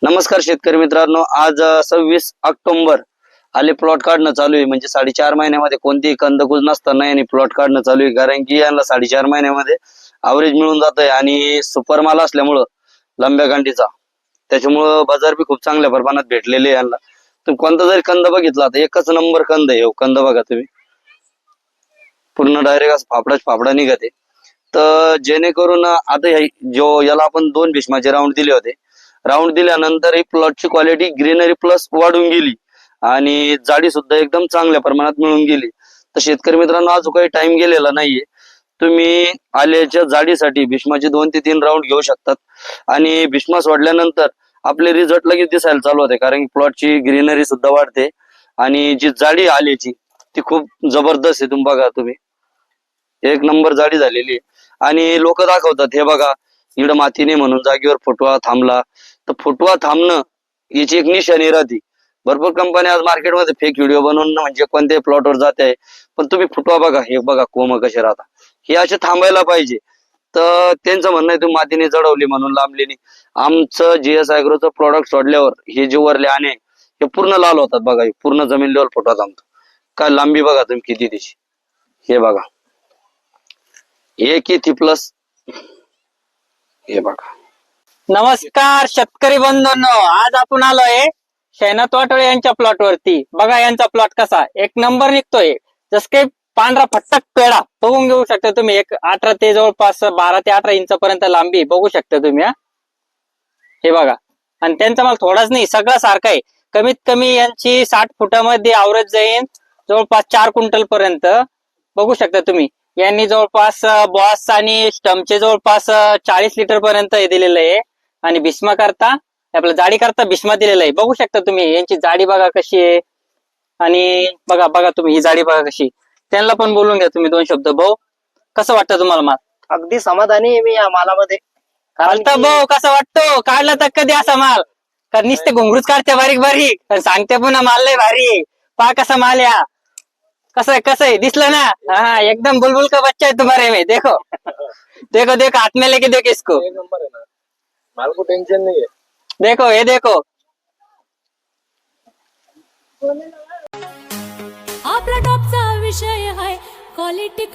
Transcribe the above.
नमस्कार शेतकरी मित्रांनो, आज 26 ऑक्टोबर आले प्लॉट काढणं चालू आहे. म्हणजे 4.5 महिन्यामध्ये कोणतीही कंदकुज नसताना यांनी प्लॉट काढणं चालू आहे. कारण की यांना 4.5 महिन्यामध्ये ॲव्हरेज मिळून जात आहे आणि सुपर माल असल्यामुळं लंब्या गांडीचा त्याच्यामुळं बाजार बी खूप चांगल्या प्रमाणात भेटलेले आहे यांना. तुम्ही कोणता जरी कंद बघितला तर एकच नंबर कंद आहे. कंद बघा तुम्ही, पूर्ण डायरेक्ट असं फापडा निघते. तर जेणेकरून आता याला आपण 2 भीष्माचे राऊंड दिले होते. राऊंड दिल्यानंतर ही प्लॉटची क्वालिटी ग्रीनरी प्लस वाढून गेली आणि जाडी सुद्धा एकदम चांगल्या प्रमाणात मिळून गेली. तर शेतकरी मित्रांनो, अजून काही टाइम गेलेला नाहीये. तुम्ही आल्याच्या जाडीसाठी भीष्माचे 2 ते 3 राऊंड घेऊ शकतात आणि भीष्मा सोडल्यानंतर आपले रिझल्ट लगेच दिसायला चालू होते. कारण की प्लॉटची ग्रीनरी सुद्धा वाढते आणि जी जाडी आल्याची ती खूप जबरदस्त आहे. बघा तुम्ही, एक नंबर जाडी झालेली आहे. आणि लोक दाखवतात हे बघा इकडं मातीने म्हणून जागेवर फुटवा थांबला. तर फुटवा थांबणं याची एक निशाणी राहते. भरपूर कंपन्या आज मार्केटमध्ये फेक व्हिडिओ बनवून म्हणजे कोणत्याही प्लॉटवर जात आहे. पण तुम्ही फुटवा बघा, हे बघा कोंब कसे राहतात, हे असे थांबायला पाहिजे. तर त्यांचं म्हणणं आहे तुम्ही मातीने जडवली म्हणून लांबली नाही. आमचं GS ॲग्रोचं प्रोडक्ट सोडल्यावर हे जे वरले आणे हे पूर्ण लाल होतात. बघा, हे पूर्ण जमीन लेवल फुटवा थांबतो. काय लांबी बघा तुम्ही किती त्याची, हे बघा, एक किती प्लस, हे बघा. नमस्कार शेतकरी बंधूंनो, आज आपण आलोय शैनात वाटोळे यांच्या प्लॉट वरती. बघा यांचा प्लॉट कसा एक नंबर निघतोय. जस काही पांढरा फट्टक पेढा बघून घेऊ शकता तुम्ही. एक 18 ते जवळपास 12 ते 18 इंच पर्यंत लांबी बघू शकता तुम्ही. हे बघा, आणि त्यांचा माल थोडाच नाही, सगळं सारखं आहे. कमीत कमी यांची 60 फुटामध्ये ॲव्हरेज जाईन जवळपास 4 क्विंटल पर्यंत बघू शकता तुम्ही. यांनी जवळपास बॉस आणि स्टमचे जवळपास 40 लिटर पर्यंत हे दिलेलं आहे. आणि भीष्मा करता आपल्या जाडी करता भीष्मा दिलेला आहे. बघू शकता तुम्ही यांची जाडी बघा कशी आहे. आणि बघा तुम्ही ही जाडी बघा कशी. त्यांना पण बोलून घ्या तुम्ही 2 शब्द. भाऊ, कसं वाटतं तुम्हाला माल? अगदी समाधानी आहे मी या मालामध्ये. चालतं भाऊ, कसं वाटतो? काढला तर कधी असा माल? कारण नुसते घुंगरूच काढते बारीक बारीक, पण सांगते पुन्हा माल लय भारी आहे. पहा कसा माल या, कसं आहे दिसलं ना? हाँ, एकदम बुलबुल का बच्चा है तुम्हारे में. देखो देखो देखो, हाथ में लेके देखो इसको. एक नंबर है ना, माल को टेंशन नहीं है. देखो ये देखो. आपला टॉपचा विषय आहे क्वालिटी.